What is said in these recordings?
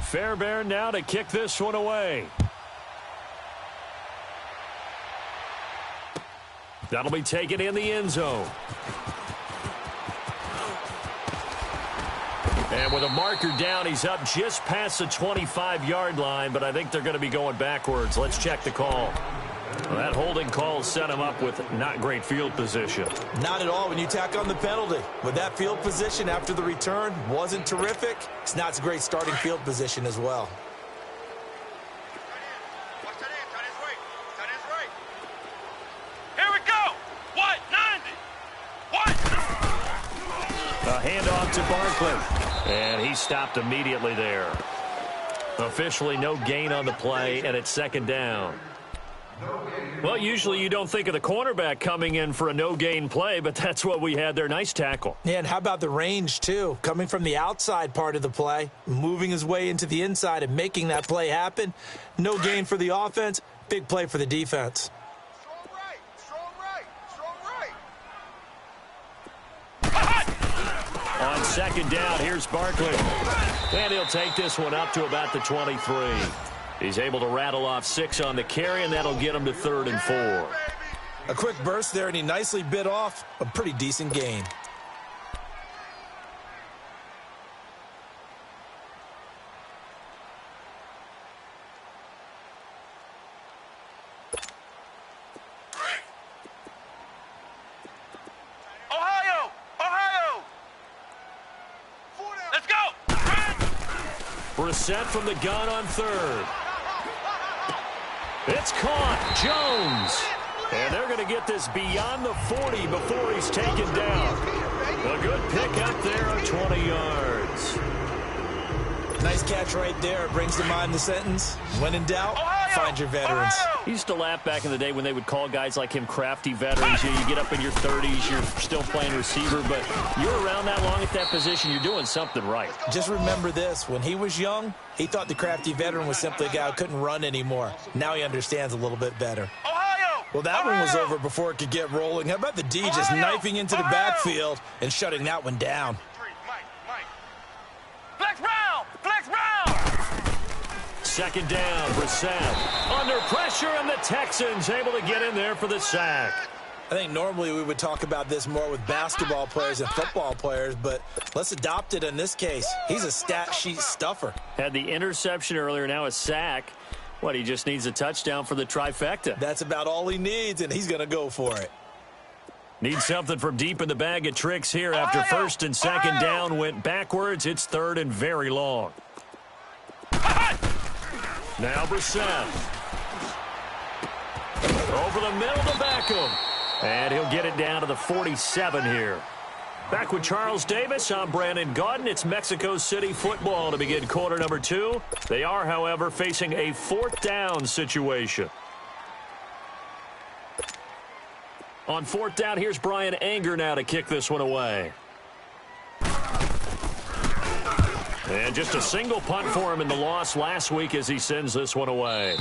Fairbairn now to kick this one away. That'll be taken in the end zone. And with a marker down, he's up just past the 25-yard line, but I think they're going to be going backwards. Let's check the call. Well, that holding call set him up with not great field position. Not at all when you tack on the penalty. With that field position after the return wasn't terrific, it's not a great starting field position as well. Here we go. What? 90. What? A handoff to Barkley. And he stopped immediately there. Officially no gain on the play, and it's second down. Well, usually you don't think of the cornerback coming in for a no-gain play, but that's what we had there. Nice tackle. Yeah, and how about the range, too? Coming from the outside part of the play, moving his way into the inside and making that play happen. No gain for the offense, big play for the defense. On second down, here's Barkley. And he'll take this one up to about the 23. He's able to rattle off 6 on the carry, and that'll get him to 3rd and 4. A quick burst there, and he nicely bit off a pretty decent gain. Ohio! Ohio! Let's go! Brissett from the gun on 3rd. It's caught. Jones. And they're going to get this beyond the 40 before he's taken down. A good pick up there of 20 yards. Nice catch right there. Brings to mind the sentence, when in doubt, find your veterans. He used to laugh back in the day when they would call guys like him crafty veterans. You get up in your 30s, you're still playing receiver, but you're around that long at that position, you're doing something right. Just remember this. When he was young, he thought the crafty veteran was simply a guy who couldn't run anymore. Now he understands a little bit better. Well, that one was over before it could get rolling. How about the D just knifing into the backfield and shutting that one down? Flex round! Flex round! Second down, Brissett. Under pressure, and the Texans able to get in there for the sack. I think normally we would talk about this more with basketball players and football players, but let's adopt it in this case. He's a stat sheet stuffer. Had the interception earlier, now a sack. What, he just needs a touchdown for the trifecta. That's about all he needs, and he's going to go for it. Needs something from deep in the bag of tricks here after first and second down went backwards. It's 3rd and very long. Now Brissett. Over the middle to Beckham. And he'll get it down to the 47 here. Back with Charles Davis, I'm Brandon Gaudin. It's Mexico City football to begin quarter number 2. They are, however, facing a 4th down situation. On 4th down, here's Brian Anger now to kick this one away. And just a single punt for him in the loss last week as he sends this one away.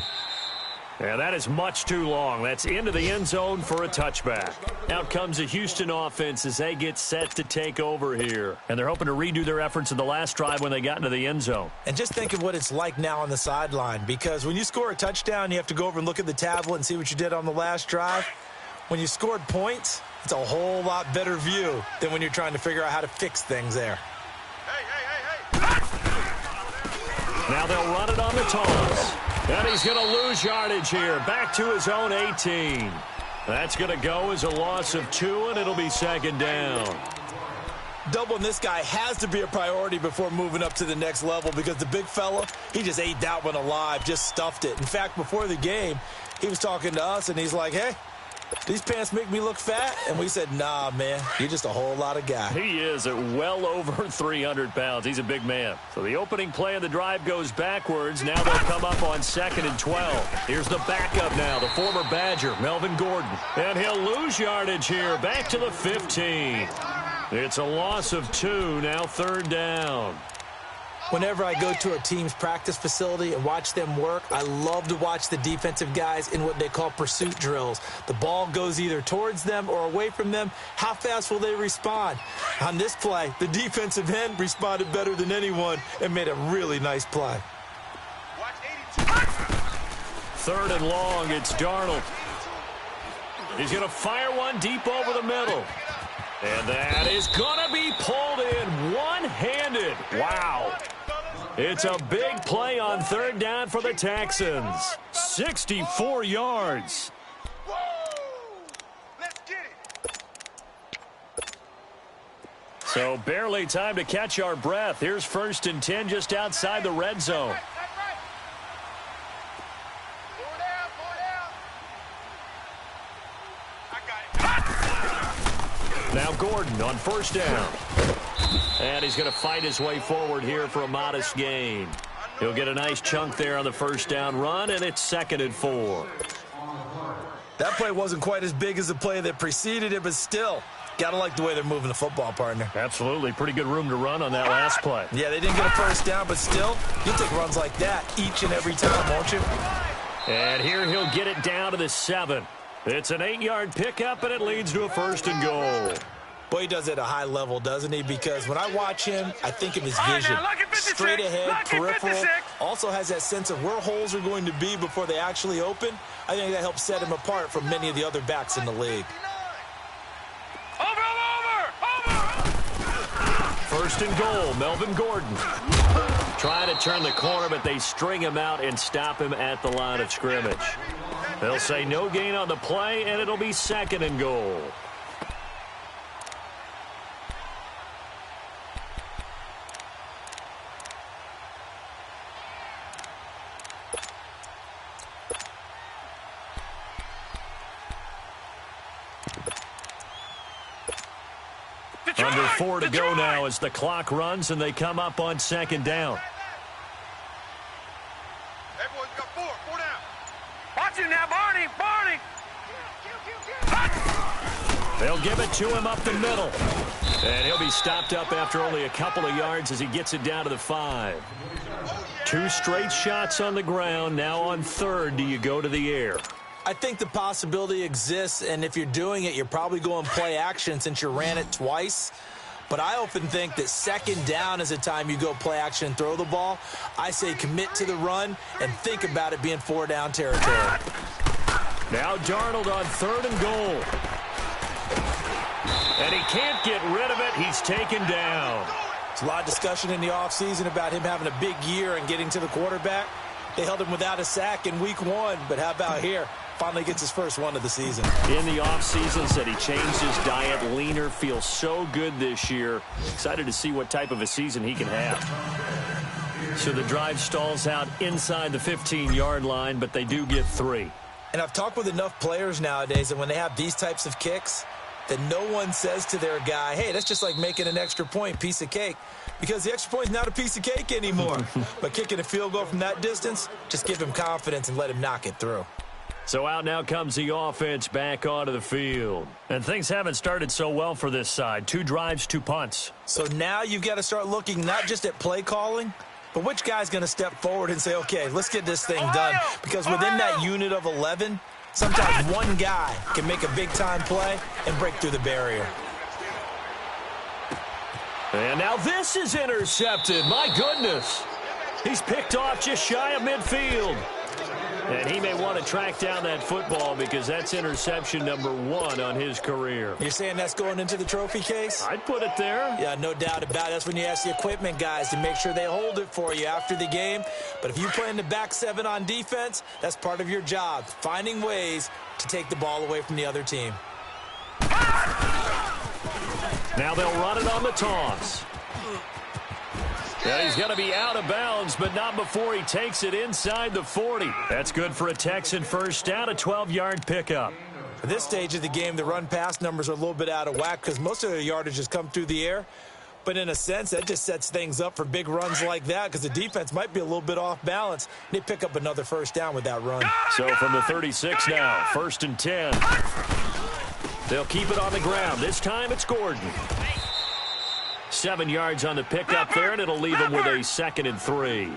And that is much too long. That's into the end zone for a touchback. Out comes the Houston offense as they get set to take over here. And they're hoping to redo their efforts in the last drive when they got into the end zone. And just think of what it's like now on the sideline, because when you score a touchdown, you have to go over and look at the tablet and see what you did on the last drive. When you scored points, it's a whole lot better view than when you're trying to figure out how to fix things there. Now they'll run it on the toss. And he's going to lose yardage here. Back to his own 18. That's going to go as a loss of 2, and it'll be second down. Doubling this guy has to be a priority before moving up to the next level, because the big fella, he just ate that one alive, just stuffed it. In fact, before the game, he was talking to us, and he's like, hey, these pants make me look fat? And we said, nah, man, you're just a whole lot of guy. He is at well over 300 pounds. He's a big man. So the opening play of the drive goes backwards. Now they'll come up on 2nd and 12. Here's the backup now, the former Badger, Melvin Gordon. And he'll lose yardage here, back to the 15. It's a loss of 2, now 3rd down. Whenever I go to a team's practice facility and watch them work, I love to watch the defensive guys in what they call pursuit drills. The ball goes either towards them or away from them. How fast will they respond? On this play, the defensive end responded better than anyone and made a really nice play. third and long. It's Darnold. He's going to fire one deep over the middle. And that is going to be pulled in one-handed. Wow. It's a big play on third down for the Texans. 64 yards. Let's get it. So barely time to catch our breath. Here's 1st and 10 just outside the red zone. Now Gordon on 1st down. And he's going to fight his way forward here for a modest gain. He'll get a nice chunk there on the 1st down run, and it's 2nd and 4. That play wasn't quite as big as the play that preceded it, but still, got to like the way they're moving the football, partner. Absolutely. Pretty good room to run on that last play. Yeah, they didn't get a 1st down, but still, you'll take runs like that each and every time, won't you? And here he'll get it down to the 7. It's an 8-yard pickup, and it leads to a 1st and goal. Boy, he does it at a high level, doesn't he? Because when I watch him, I think of his vision. Straight ahead, peripheral. Also has that sense of where holes are going to be before they actually open. I think that helps set him apart from many of the other backs in the league. Over! 1st and goal, Melvin Gordon. Trying to turn the corner, but they string him out and stop him at the line of scrimmage. They'll say no gain on the play, and it'll be 2nd and goal. Under 4 to go now as the clock runs, and they come up on 2nd down. Everyone's got 4 down. Watch him now, Barney. They'll give it to him up the middle. And he'll be stopped up after only a couple of yards as he gets it down to the 5. 2 straight shots on the ground. Now on 3rd, do you go to the air? I think the possibility exists, and if you're doing it, you're probably going play action since you ran it twice. But I often think that 2nd down is the time you go play action and throw the ball. I say commit to the run and think about it being 4 down territory. Now Darnold on 3rd and goal. And he can't get rid of it. He's taken down. There's a lot of discussion in the offseason about him having a big year and getting to the quarterback. They held him without a sack in week 1, but how about here? Finally gets his first one of the season. In the offseason, said he changed his diet, leaner, feels so good this year. Excited to see what type of a season he can have. So the drive stalls out inside the 15-yard line, but they do get 3. And I've talked with enough players nowadays that when they have these types of kicks, that no one says to their guy, hey, that's just like making an extra point, piece of cake. Because the extra point is not a piece of cake anymore. But kicking a field goal from that distance, just give him confidence and let him knock it through. So out now comes the offense back onto the field. And things haven't started so well for this side. 2 drives, 2 punts. So now you've got to start looking not just at play calling, but which guy's going to step forward and say, okay, let's get this thing done. Because within that unit of 11, sometimes one guy can make a big-time play and break through the barrier. And now this is intercepted. My goodness. He's picked off just shy of midfield. And he may want to track down that football because that's interception number 1 on his career. You're saying that's going into the trophy case? I'd put it there. Yeah, no doubt about it. That's when you ask the equipment guys to make sure they hold it for you after the game. But if you play in the back 7 on defense, that's part of your job, finding ways to take the ball away from the other team. Now they'll run it on the toss. And he's going to be out of bounds, but not before he takes it inside the 40. That's good for a Texan first down, a 12-yard pickup. At this stage of the game, the run-pass numbers are a little bit out of whack because most of their yardage has come through the air. But in a sense, that just sets things up for big runs like that because the defense might be a little bit off balance. They pick up another first down with that run. So from the 36 now, 1st and 10. They'll keep it on the ground. This time it's Gordon. 7 yards on the pickup there, and it'll leave him with a 2nd and 3.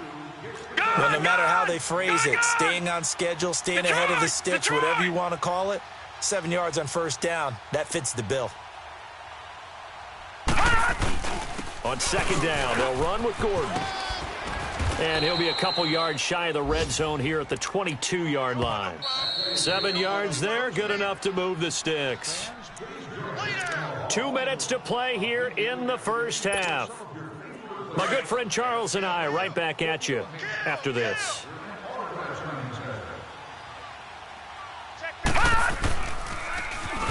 Well, no matter how they phrase it, staying on schedule, staying ahead of the sticks, whatever you want to call it, 7 yards on first down, that fits the bill. On 2nd down, they'll run with Gordon. And he'll be a couple yards shy of the red zone here at the 22-yard line. 7 yards there, good enough to move the sticks. 2 minutes to play here in the first half. My good friend Charles and I right back at you after this.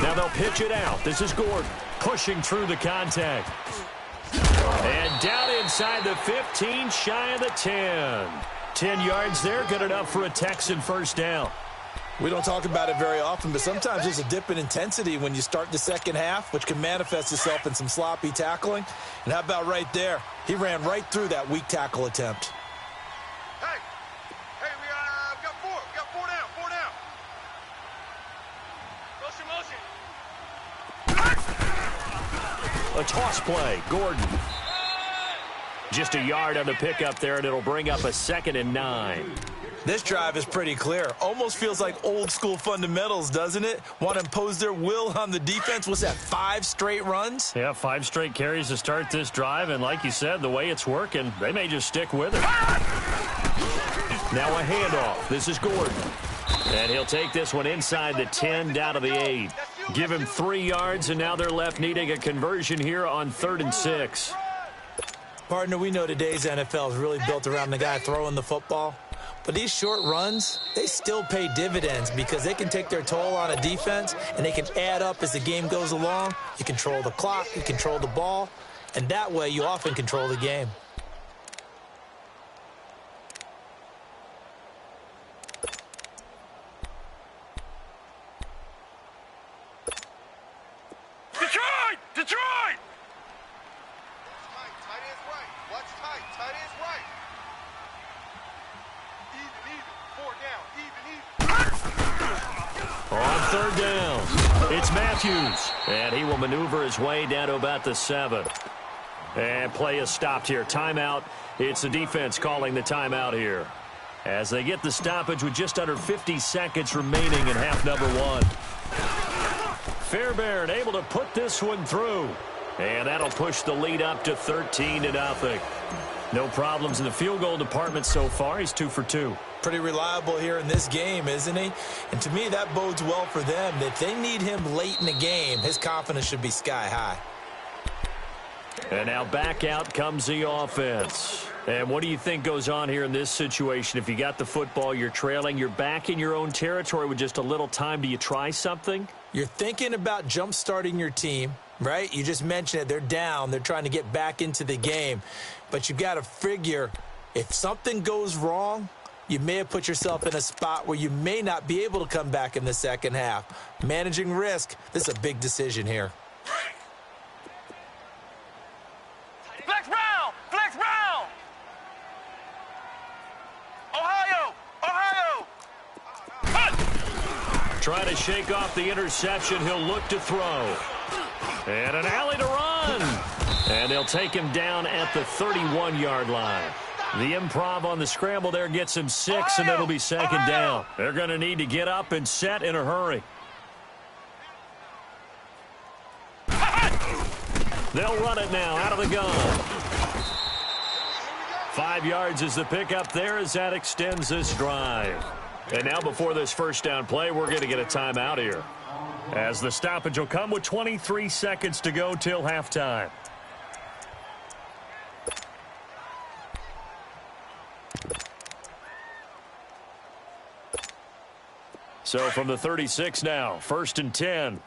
Now they'll pitch it out. This is Gordon pushing through the contact. And down inside the 15, shy of the 10. 10 yards there, good enough for a Texan first down. We don't talk about it very often, but sometimes there's a dip in intensity when you start the second half, which can manifest itself in some sloppy tackling. And how about right there? He ran right through that weak tackle attempt. Hey, we got four. We got four down. Motion. A toss play, Gordon. Just a yard on the pickup there, and it'll bring up a 2nd and 9. This drive is pretty clear. Almost feels like old school fundamentals, doesn't it? Want to impose their will on the defense. What's that, 5 straight runs? Yeah, 5 straight carries to start this drive, and like you said, the way it's working, they may just stick with it. Now a handoff. This is Gordon. And he'll take this one inside the 10, down to the 8. Give him 3 yards, and now they're left needing a conversion here on 3rd and 6. Partner, we know today's NFL is really built around the guy throwing the football. But these short runs, they still pay dividends because they can take their toll on a defense, and they can add up as the game goes along. You control the clock, you control the ball, and that way you often control the game. Detroit! Tight end's right. Watch tight. Tight end's right. Even. 4 down. Even. On 3rd down, it's Matthews. And he will maneuver his way down to about the 7. And play is stopped here. Timeout. It's the defense calling the timeout here, as they get the stoppage with just under 50 seconds remaining in half number 1. Fairbairn able to put this one through. And that'll push the lead up to 13-0. No problems in the field goal department so far. He's 2 for 2. Pretty reliable here in this game, isn't he? And to me, that bodes well for them. If they need him late in the game, his confidence should be sky high. And now back out comes the offense. And what do you think goes on here in this situation? If you got the football, you're trailing, you're back in your own territory with just a little time. Do you try something? You're thinking about jump-starting your team, right? You just mentioned it. They're down. They're trying to get back into the game. But you've got to figure, if something goes wrong, you may have put yourself in a spot where you may not be able to come back in the second half. Managing risk, this is a big decision here. Flex round! Flex round! Ohio! Try to shake off the interception. He'll look to throw. And an alley to run. And they'll take him down at the 31-yard line. The improv on the scramble there gets him 6, and it'll be 2nd down. They're going to need to get up and set in a hurry. They'll run it now out of the gun. 5 yards is the pickup there as that extends this drive. And now before this first down play, we're going to get a timeout here, as the stoppage will come with 23 seconds to go till halftime. So from the 36 now, 1st and 10.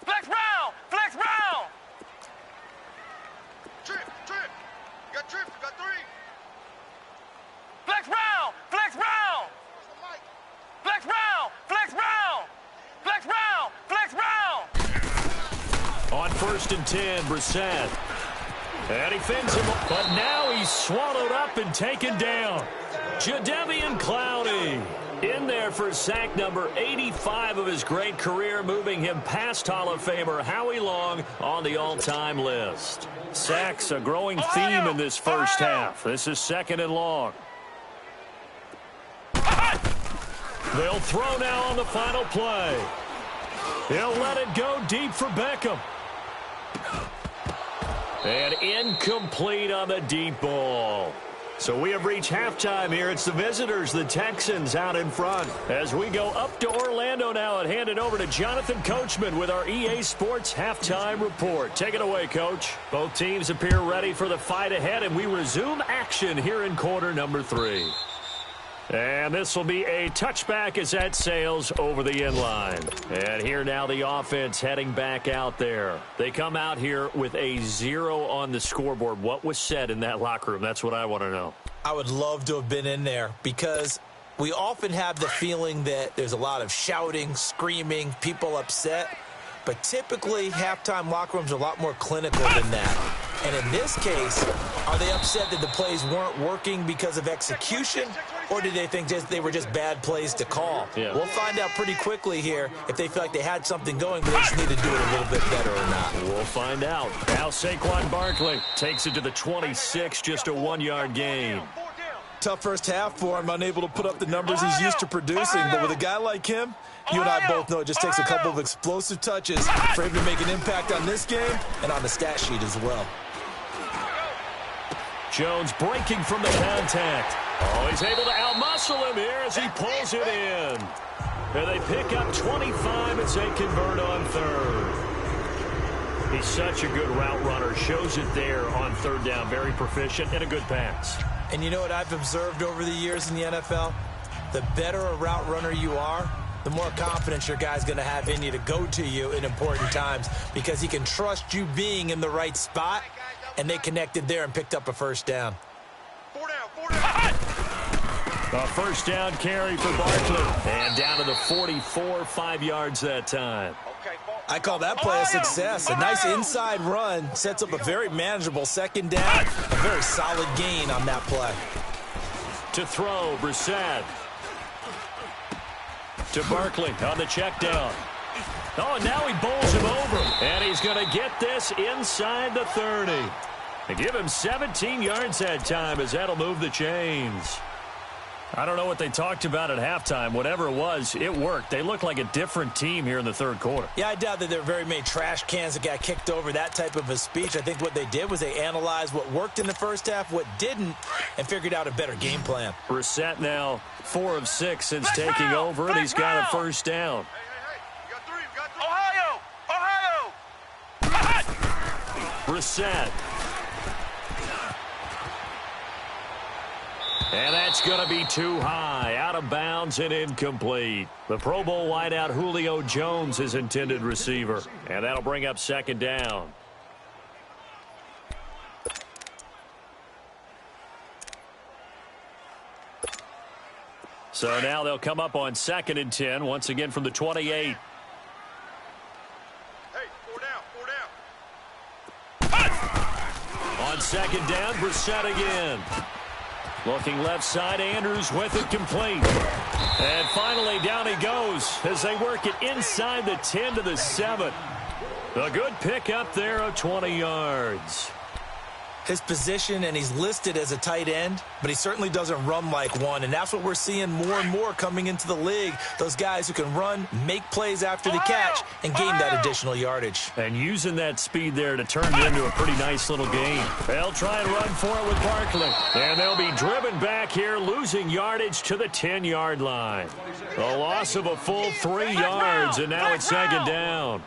Flex round! Flex round! Trip! You got trips, you got 3. Flex round! Flex round! Flex round! Flex round! Flex round! Flex round! On 1st and 10, Brissett. And he fends him, but now he's swallowed up and taken down. Jadeveon Clowney in there for sack number 85 of his great career, moving him past Hall of Famer Howie Long on the all-time list. Sacks a growing theme in this first half. This is 2nd and long. They'll throw now on the final play. He'll let it go deep for Beckham. And incomplete on the deep ball. So we have reached halftime here. It's the visitors, the Texans, out in front. As we go up to Orlando now and hand it over to Jonathan Coachman with our EA Sports Halftime Report. Take it away, Coach. Both teams appear ready for the fight ahead, and we resume action here in quarter number 3. And this will be a touchback as that sails over the end line. And here now the offense heading back out there. They come out here with a 0 on the scoreboard. What was said in that locker room? That's what I want to know. I would love to have been in there because we often have the feeling that there's a lot of shouting, screaming, people upset. But typically, halftime locker rooms are a lot more clinical than that. And in this case, are they upset that the plays weren't working because of execution, or do they think they were just bad plays to call? Yeah. We'll find out pretty quickly here if they feel like they had something going, but they just need to do it a little bit better or not. We'll find out. Now Saquon Barkley takes it to the 26, just a 1-yard gain. Tough first half for him, unable to put up the numbers he's used to producing. But with a guy like him, you and I both know it just takes a couple of explosive touches for him to make an impact on this game and on the stat sheet as well. Jones breaking from the contact. Oh, he's able to outmuscle him here as he pulls it in. And they pick up 25 as they convert on third. He's such a good route runner. Shows it there on third down. Very proficient and a good pass. And you know what I've observed over the years in the NFL? The better a route runner you are, the more confidence your guy's going to have in you to go to you in important times because he can trust you being in the right spot, and they connected there and picked up a first down. 4 down, 4 down. A first down carry for Barkley. And down to the 44, 5 yards that time. I call that play a success. A nice inside run sets up a very manageable second down. A very solid gain on that play. To throw, Brissett. To Barkley on the check down. Oh, now he bowls him over. And he's going to get this inside the 30. They give him 17 yards that time as that'll move the chains. I don't know what they talked about at halftime. Whatever it was, it worked. They look like a different team here in the third quarter. Yeah, I doubt that there were very many trash cans that got kicked over, that type of a speech. I think what they did was they analyzed what worked in the first half, what didn't, and figured out a better game plan. Brissett now 4 of 6 since taking over, and he's got a first down. Hey, you got 3, you got 3. Ohio! Brissett. And that's going to be too high, out of bounds and incomplete. The Pro Bowl wideout Julio Jones is intended receiver, and that'll bring up second down. So now they'll come up on 2nd and 10, once again from the 28. Hey, 4 down. On 2nd down, Brissett again. Looking left side, Andrews with it complete. And finally down he goes as they work it inside the 10 to the 7. A good pickup there of 20 yards. His position, and he's listed as a tight end, but he certainly doesn't run like one, and that's what we're seeing more and more coming into the league. Those guys who can run, make plays after the catch, and gain that additional yardage. And using that speed there to turn it into a pretty nice little gain. They'll try and run for it with Barkley. And they'll be driven back here, losing yardage to the 10-yard line. A loss of a full 3 yards, and now it's second down.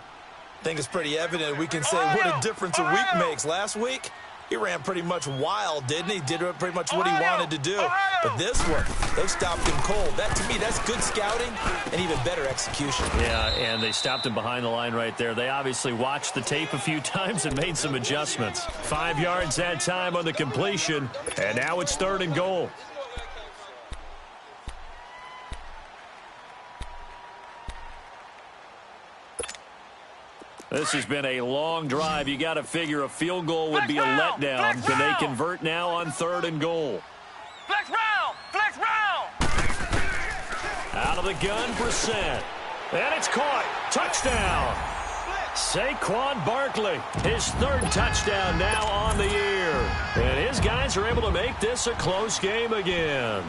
I think it's pretty evident we can say what a difference a week makes. Last week, he ran pretty much wild, didn't he? Did pretty much what he wanted to do. But this one, they stopped him cold. That, to me, that's good scouting and even better execution. Yeah, and they stopped him behind the line right there. They obviously watched the tape a few times and made some adjustments. 5 yards that time on the completion, and now it's 3rd and goal. This has been a long drive. You got to figure a field goal would be a letdown. Can they convert now on 3rd and goal? Flex round! Flex round! Out of the gun, Brissett. And it's caught. Touchdown. Saquon Barkley, his 3rd touchdown now on the year. And his guys are able to make this a close game again.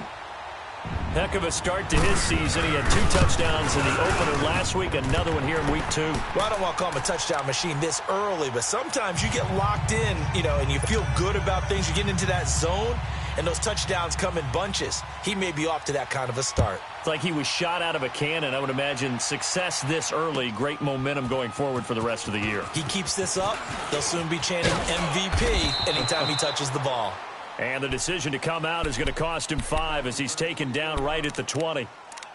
Heck of a start to his season. He had 2 touchdowns in the opener last week, another one here in week 2. Well, I don't want to call him a touchdown machine this early, but sometimes you get locked in, and you feel good about things. You get into that zone, and those touchdowns come in bunches. He may be off to that kind of a start. It's like he was shot out of a cannon. I would imagine success this early, great momentum going forward for the rest of the year. He keeps this up, they'll soon be chanting MVP anytime he touches the ball. And the decision to come out is going to cost him 5 as he's taken down right at the 20.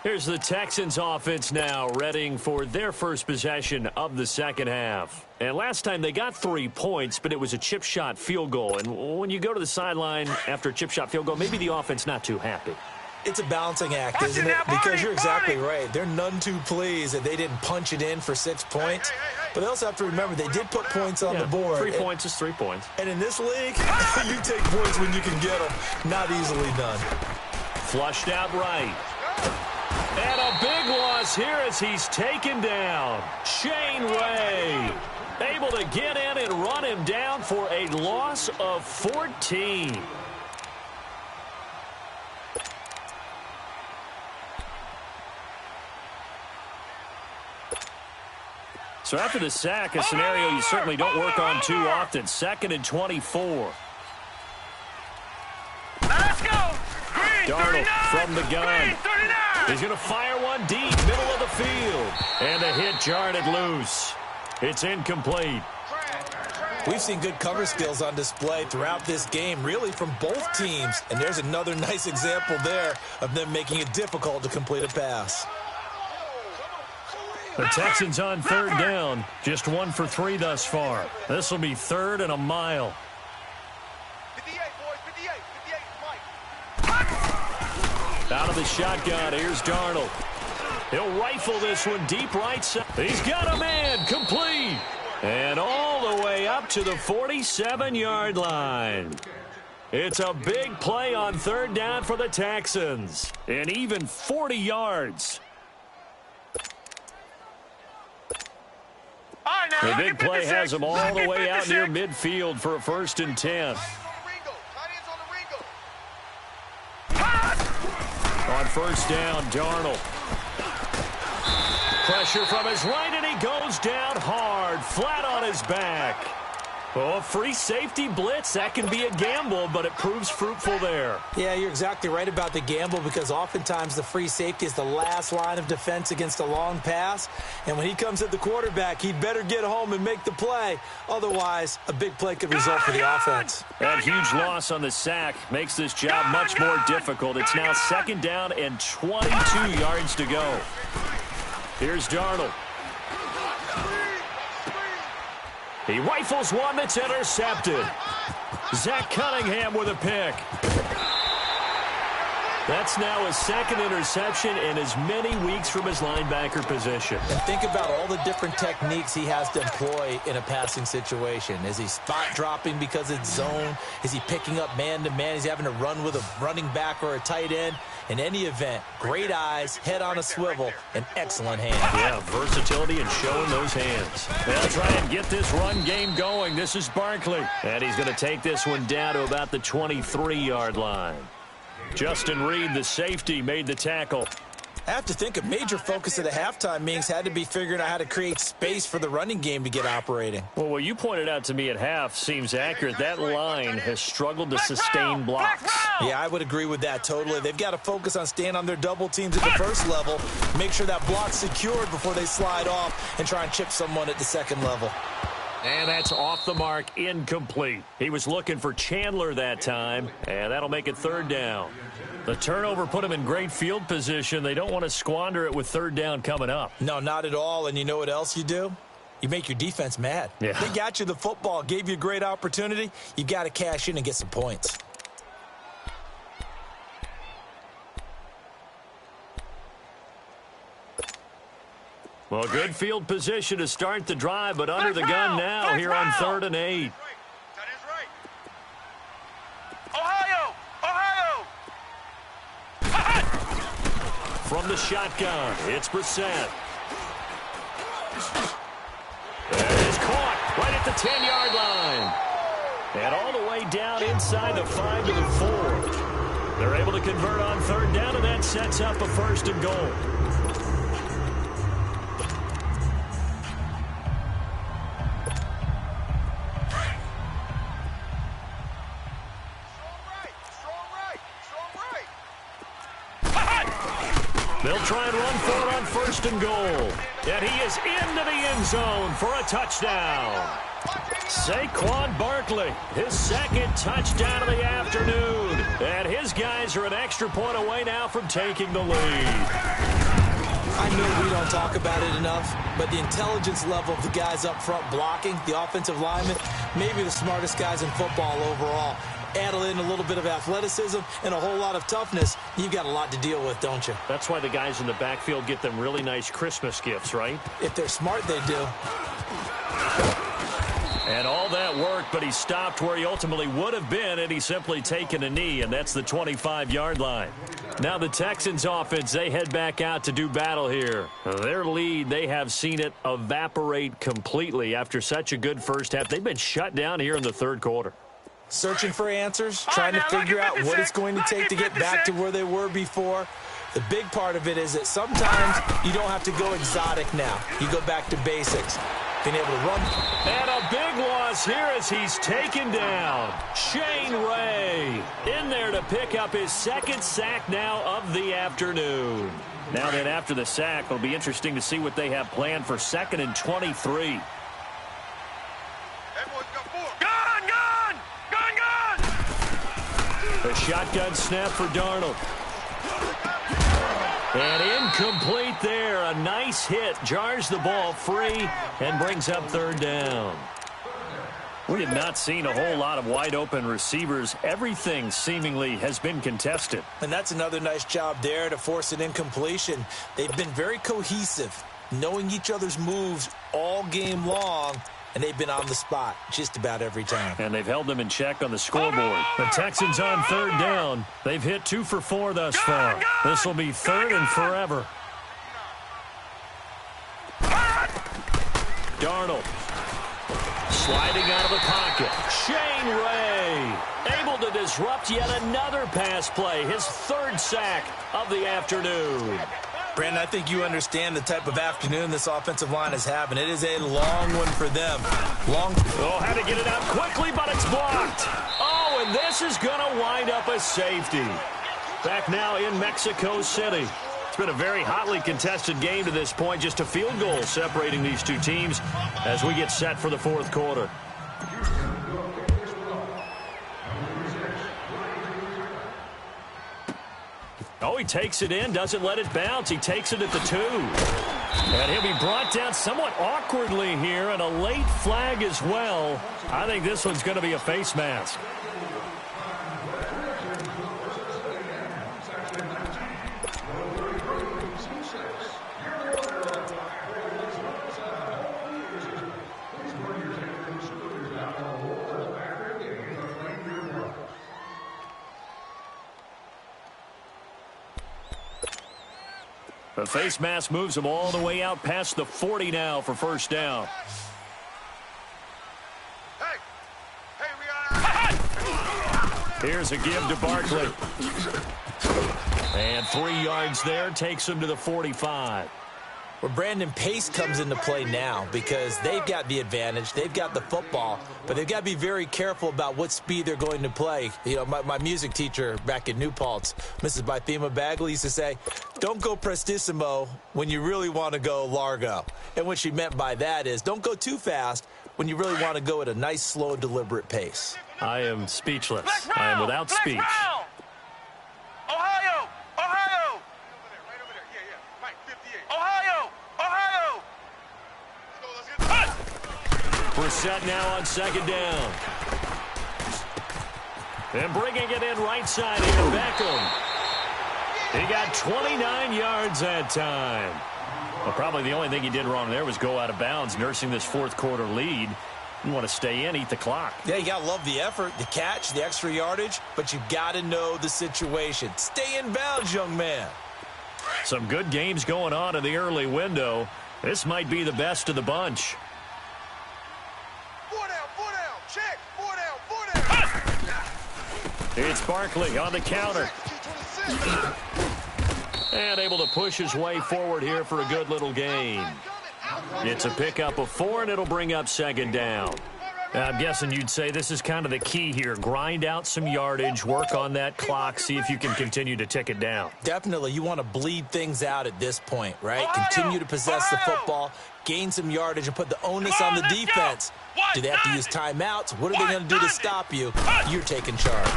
Here's the Texans offense now, readying for their first possession of the second half. And last time they got 3 points, but it was a chip shot field goal. And when you go to the sideline after a chip shot field goal, maybe the offense not too happy. It's a balancing act, isn't it? Because you're exactly right. They're none too pleased that they didn't punch it in for 6 points. But they also have to remember they did put points on the board. 3 points is 3 points. And in this league, you take points when you can get them. Not easily done. Flushed out right. And a big loss here as he's taken down. Shane Ray able to get in and run him down for a loss of 14. So after the sack, a scenario you certainly don't work on too often. 2nd and 24. Let's go. Darnold from the gun. He's going to fire one deep, middle of the field. And the hit jarred it loose. It's incomplete. We've seen good cover skills on display throughout this game, really from both teams. And there's another nice example there of them making it difficult to complete a pass. The Texans on 3rd down. Just 1 for 3 thus far. This will be 3rd and a mile. 58, boys, 58, 58, Mike. Out of the shotgun, here's Darnold. He'll rifle this one deep right side. He's got a man, complete. And all the way up to the 47-yard line. It's a big play on 3rd down for the Texans. And even 40 yards. The big play has him all the way out near midfield for a 1st and 10. On 1st down, Darnold. Pressure from his right, and he goes down hard, flat on his back. Oh, free safety blitz, that can be a gamble, but it proves fruitful there. Yeah, you're exactly right about the gamble because oftentimes the free safety is the last line of defense against a long pass. And when he comes at the quarterback, he'd better get home and make the play. Otherwise, a big play could result for the offense. That huge loss on the sack makes this job much more difficult. It's now 2nd down and 22 yards to go. Here's Darnold. He rifles one that's intercepted. Zach Cunningham with a pick. That's now his 2nd interception in as many weeks from his linebacker position. And think about all the different techniques he has to employ in a passing situation. Is he spot dropping because it's zone? Is he picking up man-to-man? Is he having to run with a running back or a tight end? In any event, great eyes, head on a swivel, and excellent hands. Yeah, versatility and showing those hands. They'll try and get this run game going. This is Barkley. And he's going to take this one down to about the 23-yard line. Justin Reed, the safety, made the tackle. I have to think a major focus of the halftime meetings had to be figuring out how to create space for the running game to get operating. Well, what you pointed out to me at half seems accurate. That line has struggled to sustain blocks. Yeah, I would agree with that totally. They've got to focus on staying on their double teams at the first level, make sure that block's secured before they slide off and try and chip someone at the 2nd level. And that's off the mark, incomplete. He was looking for Chandler that time, and that'll make it 3rd down. The turnover put him in great field position. They don't want to squander it with 3rd down coming up. No, not at all. And you know what else you do? You make your defense mad. Yeah. They got you the football, gave you a great opportunity. You got to cash in and get some points. Well, good field position to start the drive, but under the gun now here on 3rd and 8. That is right. Ohio! From the shotgun, it's Brissett. That is caught right at the 10-yard line. And all the way down inside the 5 to the 4. They're able to convert on 3rd down, and that sets up a 1st and goal. They'll try and run for it on 1st and goal. And he is into the end zone for a touchdown. Saquon Barkley, his 2nd touchdown of the afternoon. And his guys are an extra point away now from taking the lead. I know we don't talk about it enough, but the intelligence level of the guys up front blocking, the offensive linemen, maybe the smartest guys in football overall. Add in a little bit of athleticism and a whole lot of toughness, you've got a lot to deal with, don't you? That's why the guys in the backfield get them really nice Christmas gifts, right? If they're smart, they do. And all that worked, but he stopped where he ultimately would have been, and he's simply taken a knee, and that's the 25-yard line. Now the Texans offense, they head back out to do battle here. Their lead, they have seen it evaporate completely after such a good first half. They've been shut down here in the 3rd quarter. Searching for answers, trying to figure out what it's going to take to get back to where they were before. The big part of it is that sometimes you don't have to go exotic now. You go back to basics. Being able to run. And a big loss here as he's taken down. Shane Ray in there to pick up his 2nd sack now of the afternoon. Now then, after the sack, it'll be interesting to see what they have planned for 2nd and 23. A shotgun snap for Darnold. And incomplete there. A nice hit. Jars the ball free and brings up 3rd down. We have not seen a whole lot of wide-open receivers. Everything seemingly has been contested. And that's another nice job there to force an incompletion. They've been very cohesive, knowing each other's moves all game long. And they've been on the spot just about every time. And they've held them in check on the scoreboard. The Texans on 3rd down. They've hit 2 for 4 thus far. This will be 3rd and forever. Darnold. Sliding out of the pocket. Shane Ray. Able to disrupt yet another pass play. His 3rd sack of the afternoon. Brandon, I think you understand the type of afternoon this offensive line is having. It is a long one for them. Had to get it out quickly, but it's blocked. Oh, and this is going to wind up a safety. Back now in Mexico City. It's been a very hotly contested game to this point. Just a field goal separating these two teams as we get set for the 4th quarter. Oh, he takes it in, doesn't let it bounce. He takes it at the 2. And he'll be brought down somewhat awkwardly here, and a late flag as well. I think this one's going to be a face mask. The face mask moves him all the way out past the 40 now for 1st down. Here's a give to Barkley. And 3 yards there takes him to the 45. Well, Brandon, pace comes into play now because they've got the advantage. They've got the football, but they've got to be very careful about what speed they're going to play. You know, my music teacher back in New Paltz, Mrs. Bythema Bagley, used to say, don't go prestissimo when you really want to go largo. And what she meant by that is don't go too fast when you really want to go at a nice, slow, deliberate pace. I am speechless. I am without speech. Ohio! Ohio! Right over there. Yeah. Mike, 58. Ohio! Brissett now on 2nd down. And bringing it in right side here, Beckham. He got 29 yards that time. Well, probably the only thing he did wrong there was go out of bounds, nursing this 4th quarter lead. You want to stay in, eat the clock. Yeah, you got to love the effort, the catch, the extra yardage, but you got to know the situation. Stay in bounds, young man. Some good games going on in the early window. This might be the best of the bunch. 4 down, check, 4 down. It's Barkley on the counter. And able to push his way forward here for a good little gain. It's a pickup of 4, and it'll bring up 2nd down. I'm guessing you'd say this is kind of the key here. Grind out some yardage, work on that clock, see if you can continue to tick it down. Definitely. You want to bleed things out at this point, right? Continue to possess the football, gain some yardage, and put the onus on the defense. Do they have to use timeouts? What are they going to do to stop you? You're taking charge.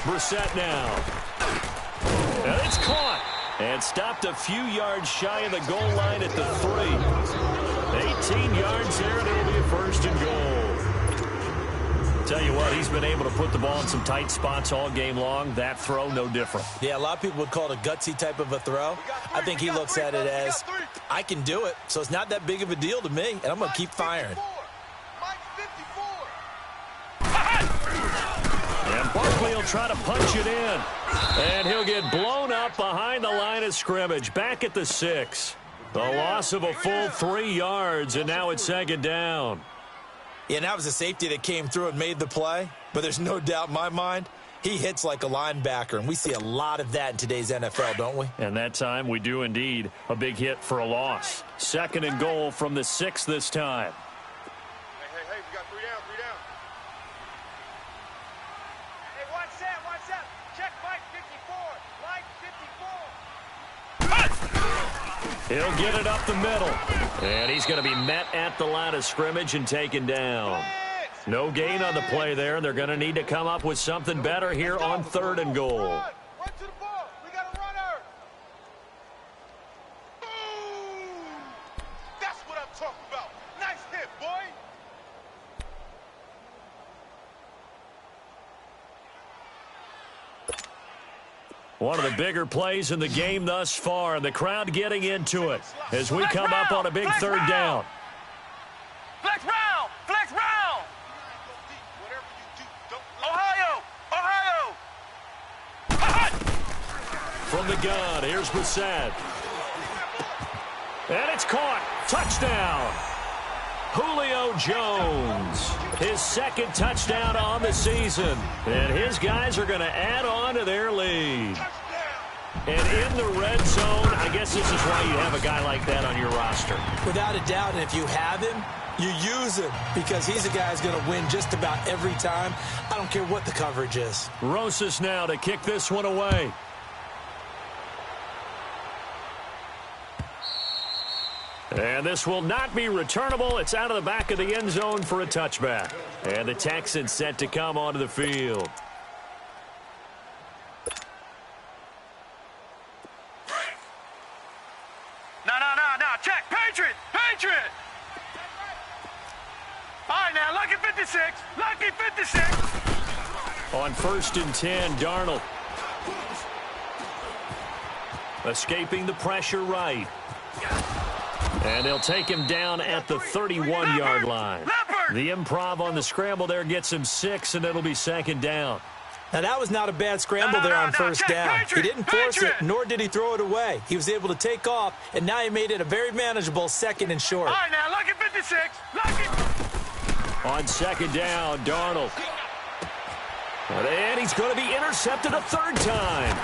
Brissett now. And it's caught. And stopped a few yards shy of the goal line at the 3. 18 yards there, and it'll be a 1st and goal. Tell you what, he's been able to put the ball in some tight spots all game long. That throw, no different. Yeah, a lot of people would call it a gutsy type of a throw. I think he looks at it as, I can do it, so it's not that big of a deal to me, and I'm going to keep firing. And Barkley will try to punch it in. And he'll get blown up behind the line of scrimmage. Back at the 6. The loss of a full 3 yards, and now it's 2nd down. Yeah, and that was a safety that came through and made the play. But there's no doubt in my mind, he hits like a linebacker. And we see a lot of that in today's NFL, don't we? And that time we do indeed. A big hit for a loss. 2nd and goal from the 6 this time. Hey, we got 3 down, 3 down. Hey, watch that. Check Mike 54. He'll get it up the middle. And he's going to be met at the line of scrimmage and taken down. No gain on the play there. They're going to need to come up with something better here on 3rd and goal. Run to the ball. We got a runner. Boom! That's what I'm talking about. Nice hit, boy. One of the bigger plays in the game thus far, and the crowd getting into it as we come up on a big 3rd down. Flex round! Ohio! From the gun, here's Brissett. And it's caught. Touchdown. Julio Jones. His 2nd touchdown on the season. And his guys are going to add on to their lead. And in the red zone, I guess this is why you have a guy like that on your roster. Without a doubt, and if you have him, you use him because he's a guy who's going to win just about every time. I don't care what the coverage is. Rosas now to kick this one away. And this will not be returnable. It's out of the back of the end zone for a touchback. And the Texans set to come onto the field. No. Check. Patriot. All right, now, lucky 56. On 1st and 10, Darnold. Escaping the pressure right. And they'll take him down at the 31-yard line. The improv on the scramble there gets him 6, and it'll be 2nd down. Now, that was not a bad scramble there on 1st down. He didn't force it, nor did he throw it away. He was able to take off, and now he made it a very manageable 2nd and short. All right, now, lucky 56. On 2nd down, Darnold. And he's going to be intercepted a 3rd time.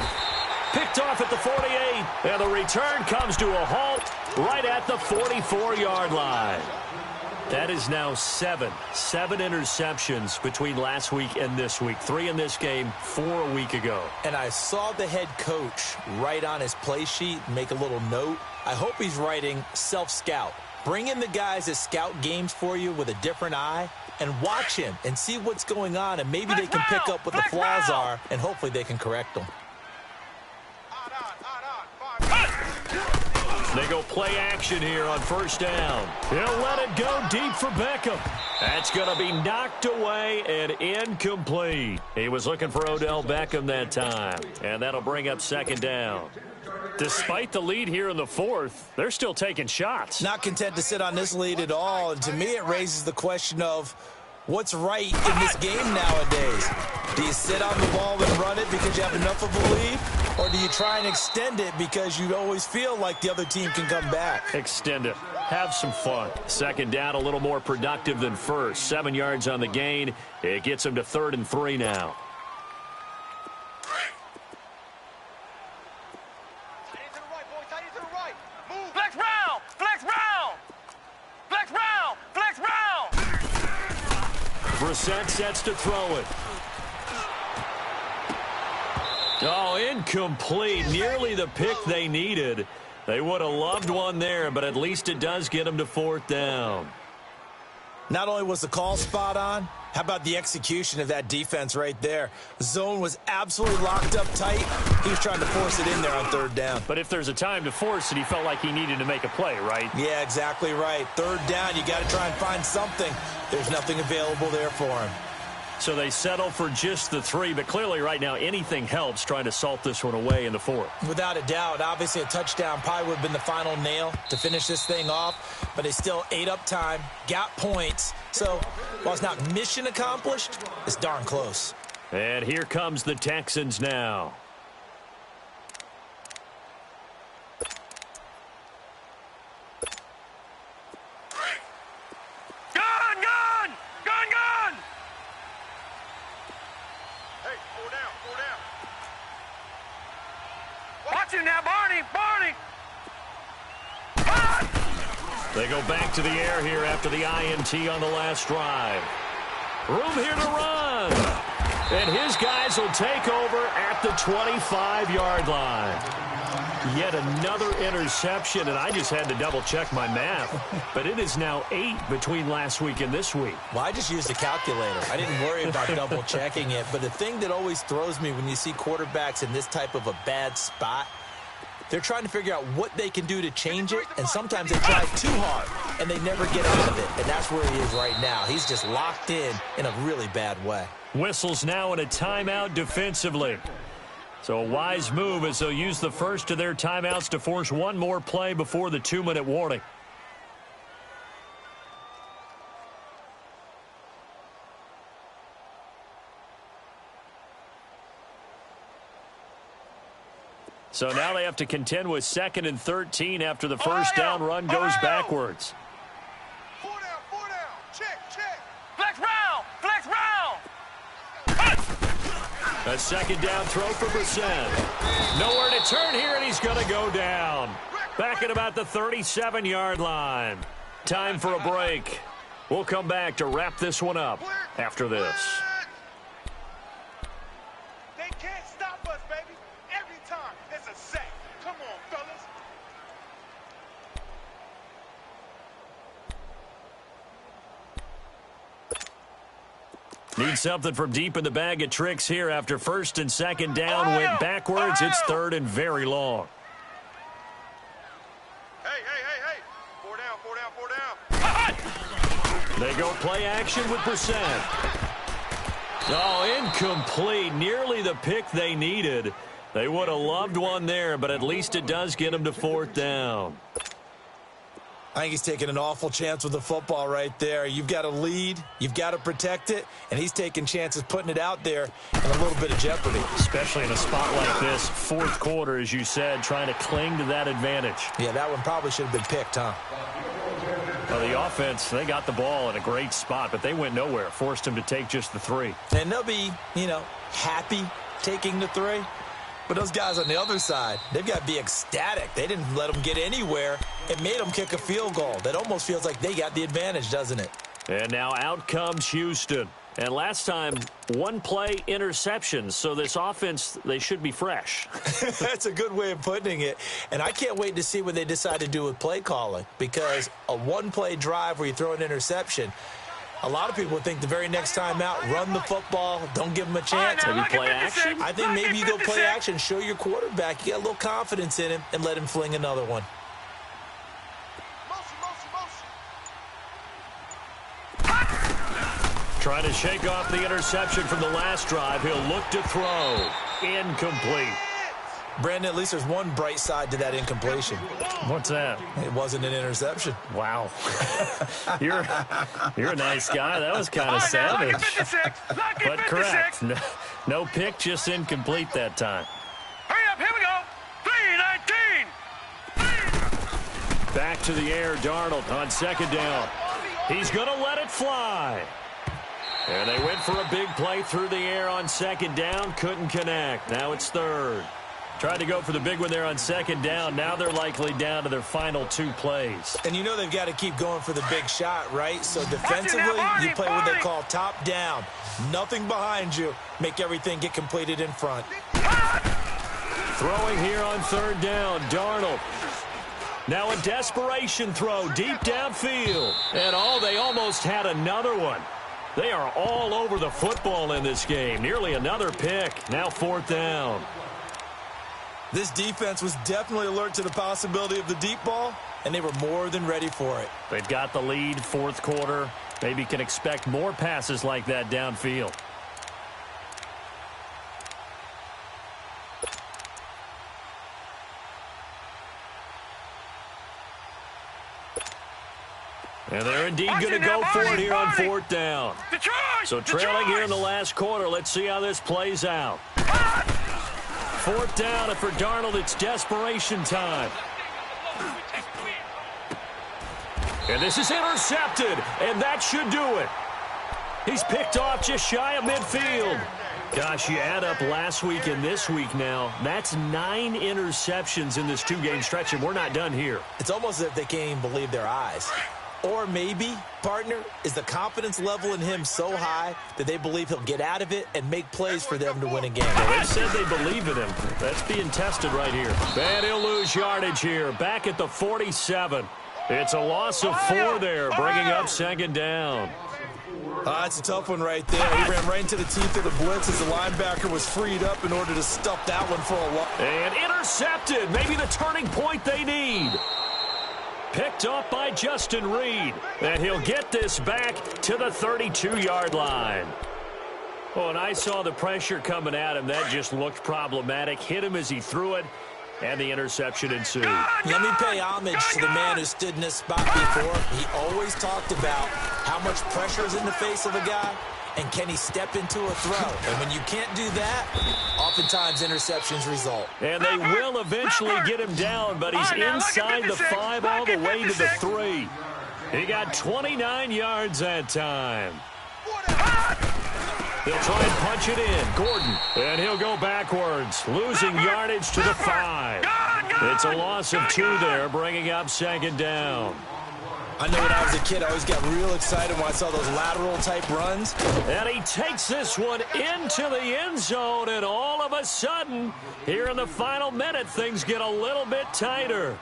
Picked off at the 48, and the return comes to a halt right at the 44-yard line. That is now 7 interceptions between last week and this week. 3 in this game, 4 a week ago. And I saw the head coach write on his play sheet, make a little note. I hope he's writing self-scout. Bring in the guys that scout games for you with a different eye and watch him and see what's going on, and maybe they can pick up what the flaws are, and hopefully they can correct them. They go play action here on 1st down. He'll let it go deep for Beckham. That's going to be knocked away and incomplete. He was looking for Odell Beckham that time, and that'll bring up 2nd down. Despite the lead here in the 4th, they're still taking shots. Not content to sit on this lead at all, and to me it raises the question of what's right in this game nowadays. Do you sit on the ball and run it because you have enough of a lead? Or do you try and extend it because you always feel like the other team can come back? Extend it. Have some fun. 2nd down, a little more productive than 1st. 7 yards on the gain. It gets him to 3rd and 3 now. back, sets to throw it. Oh, incomplete. Nearly the pick they needed. They would have loved one there, but at least it does get them to fourth down. Not only was the call spot on, how about the execution of that defense right there? Zone was absolutely locked up tight. He was trying to force it in there on third down. But if there's a time to force it, he felt like he needed to make a play, right? Yeah, exactly right. Third down, you got to try and find something. There's nothing available there for him. So they settle for just the 3, but clearly right now anything helps trying to salt this one away in the 4th. Without a doubt, obviously a touchdown probably would have been the final nail to finish this thing off, but they still ate up time, got points. So while it's not mission accomplished, it's darn close. And here comes the Texans now. Now, Barney! They go back to the air here after the INT on the last drive. Room here to run. And his guys will take over at the 25-yard line. Yet another interception, and I just had to double-check my math. But it is now 8 between last week and this week. Well, I just used a calculator. I didn't worry about double-checking it. But the thing that always throws me when you see quarterbacks in this type of a bad spot, they're trying to figure out what they can do to change it, and sometimes they try too hard, and they never get out of it. And that's where he is right now. He's just locked in a really bad way. Whistles now in a timeout defensively. So a wise move as they'll use the first of their timeouts to force one more play before the 2-minute warning. So now they have to contend with 2nd and 13 after the first down run goes backwards. 4 down. Check. Flex round. A second down throw for Brissett. Nowhere to turn here, and he's going to go down. Back at about the 37-yard line. Time for a break. We'll come back to wrap this one up after this. They can't stop us, baby. Every time it's a sack. Come on, fellas. Need something from deep in the bag of tricks here after first and second down went backwards. It's 3rd and very long. Hey. 4 down. They go play action with Brissett. Oh, incomplete. Nearly the pick they needed. They would have loved one there, but at least it does get them to 4th down. I think he's taking an awful chance with the football right there. You've got to lead, you've got to protect it, and he's taking chances putting it out there in a little bit of jeopardy. Especially in a spot like this, 4th quarter, as you said, trying to cling to that advantage. Yeah, that one probably should have been picked, huh? Well, the offense, they got the ball in a great spot, but they went nowhere, forced him to take just the 3. And they'll be, happy taking the 3. But those guys on the other side, they've got to be ecstatic. They didn't let them get anywhere. It made them kick a field goal. That almost feels like they got the advantage, doesn't it? And now out comes Houston. And last time, 1-play interceptions. So this offense, they should be fresh. That's a good way of putting it. And I can't wait to see what they decide to do with play calling. Because a 1-play drive where you throw an interception, a lot of people would think the very next time out, run the football, don't give them a chance. Maybe play action? I think maybe you go play action, show your quarterback, you got a little confidence in him, and let him fling another one. Trying to shake off the interception from the last drive. He'll look to throw. Incomplete. Brandon, at least there's one bright side to that incompletion. What's that? It wasn't an interception. Wow. You're a nice guy. That was kind of savage. But correct. No pick, just incomplete that time. Hurry up, here we go. 3-19. Back to the air, Darnold on second down. He's going to let it fly. And they went for a big play through the air on second down. Couldn't connect. Now it's 3rd. Tried to go for the big one there on second down. Now they're likely down to their final 2 plays. And you know they've got to keep going for the big shot, right? So defensively, you play what they call top down. Nothing behind you. Make everything get completed in front. Throwing here on third down, Darnold. Now a desperation throw deep downfield. And they almost had another one. They are all over the football in this game. Nearly another pick. Now 4th down. This defense was definitely alert to the possibility of the deep ball, and they were more than ready for it. They've got the lead, 4th quarter. Maybe can expect more passes like that downfield. And they're indeed going to go for it here on 4th down. So trailing here in the last quarter. Let's see how this plays out. 4th down, and for Darnold, it's desperation time. And this is intercepted, and that should do it. He's picked off just shy of midfield. Gosh, you add up last week and this week now, that's 9 interceptions in this 2-game stretch, and we're not done here. It's almost as if they can't even believe their eyes. Or maybe, partner, is the confidence level in him so high that they believe he'll get out of it and make plays for them to win a game. Well, they said they believe in him. That's being tested right here. And he'll lose yardage here. Back at the 47. It's a loss of 4 there, bringing up 2nd down. That's a tough one right there. He ran right into the teeth of the blitz as the linebacker was freed up in order to stuff that one for a loss. And intercepted. Maybe the turning point they need. Picked off by Justin Reed. And he'll get this back to the 32-yard line. Oh, and I saw the pressure coming at him. That just looked problematic. Hit him as he threw it, and the interception ensued. Let me pay homage to the man who stood in this spot before. He always talked about how much pressure is in the face of a guy, and can he step into a throw? And when you can't do that, oftentimes interceptions result. And they will eventually get him down, but he's inside the 5 all the way to the 3. He got 29 yards that time. They'll try and punch it in. Gordon, and he'll go backwards, losing yardage to the 5. It's a loss of 2 there, bringing up 2nd down. I know when I was a kid, I always got real excited when I saw those lateral-type runs. And he takes this one into the end zone, and all of a sudden, here in the final minute, things get a little bit tighter.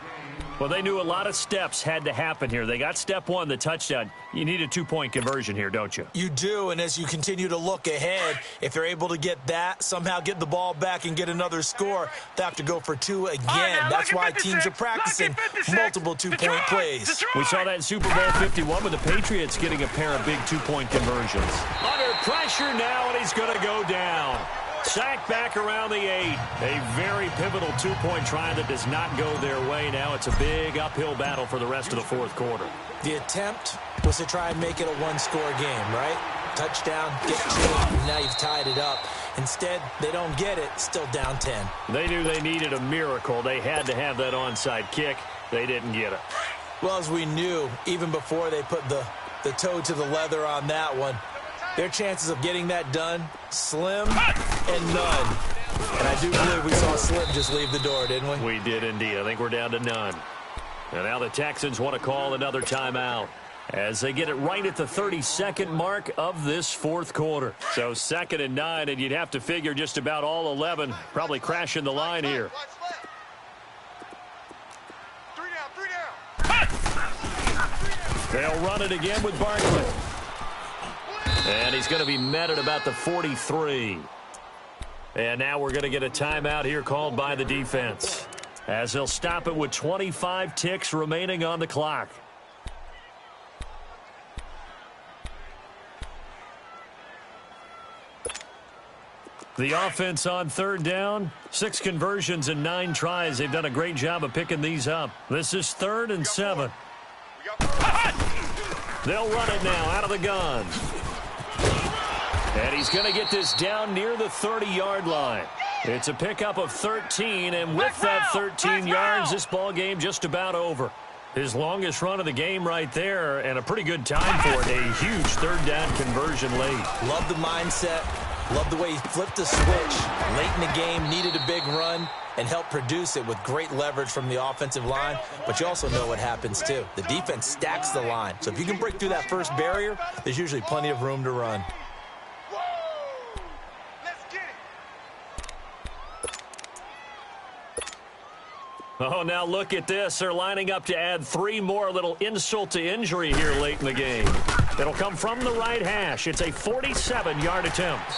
Well, they knew a lot of steps had to happen here. They got step 1, the touchdown. You need a 2-point conversion here, don't you? You do, and as you continue to look ahead, if they're able to get that, somehow get the ball back and get another score, they have to go for 2 again. That's why teams are practicing multiple 2-point plays. We saw that in Super Bowl 51 with the Patriots getting a pair of big 2-point conversions. Under pressure now, and he's going to go down. Sacked back around the 8. A very pivotal 2-point try that does not go their way. Now it's a big uphill battle for the rest of the 4th quarter. The attempt was to try and make it a 1-score game, right? Touchdown, get 2, and now you've tied it up. Instead, they don't get it, still down 10. They knew they needed a miracle. They had to have that onside kick. They didn't get it. Well, as we knew, even before they put the toe to the leather on that one, their chances of getting that done, slim and none. And I do believe we saw Slim just leave the door, didn't we? We did indeed. I think we're down to none. And now the Texans want to call another timeout as they get it right at the 32nd mark of this 4th quarter. So 2nd and 9, and you'd have to figure just about all 11 probably crashing the line here. 3 down. They'll run it again with Barkley. And he's going to be met at about the 43. And now we're going to get a timeout here called by the defense, as they'll stop it with 25 ticks remaining on the clock. The offense on 3rd down, 6 conversions and 9 tries. They've done a great job of picking these up. This is 3rd and 7. They'll run it now out of the gun. And he's going to get this down near the 30-yard line. It's a pickup of 13, and with that 13 yards, this ball game just about over. His longest run of the game right there, and a pretty good time for it. A huge 3rd down conversion late. Love the mindset. Love the way he flipped the switch late in the game, needed a big run, and helped produce it with great leverage from the offensive line. But you also know what happens, too. The defense stacks the line. So if you can break through that first barrier, there's usually plenty of room to run. Oh, now look at this. They're lining up to add 3 more, little insult to injury here late in the game. It'll come from the right hash. It's a 47-yard attempt.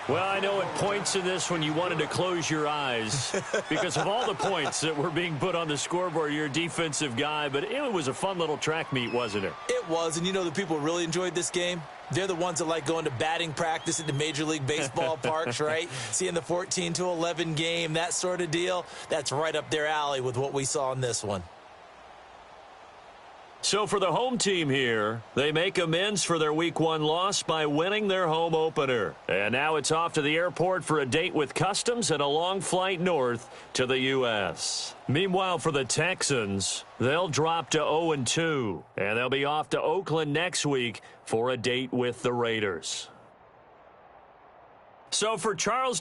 Well, I know at points in this when you wanted to close your eyes because of all the points that were being put on the scoreboard. You're a defensive guy, but it was a fun little track meet, wasn't it? It was, and you know the people who really enjoyed this game? They're the ones that like going to batting practice at the Major League Baseball parks, right? Seeing the 14-11 game, that sort of deal. That's right up their alley with what we saw in this one. So for the home team here, they make amends for their Week 1 loss by winning their home opener. And now it's off to the airport for a date with Customs and a long flight north to the U.S. Meanwhile, for the Texans, they'll drop to 0-2, and they'll be off to Oakland next week for a date with the Raiders. So for Charles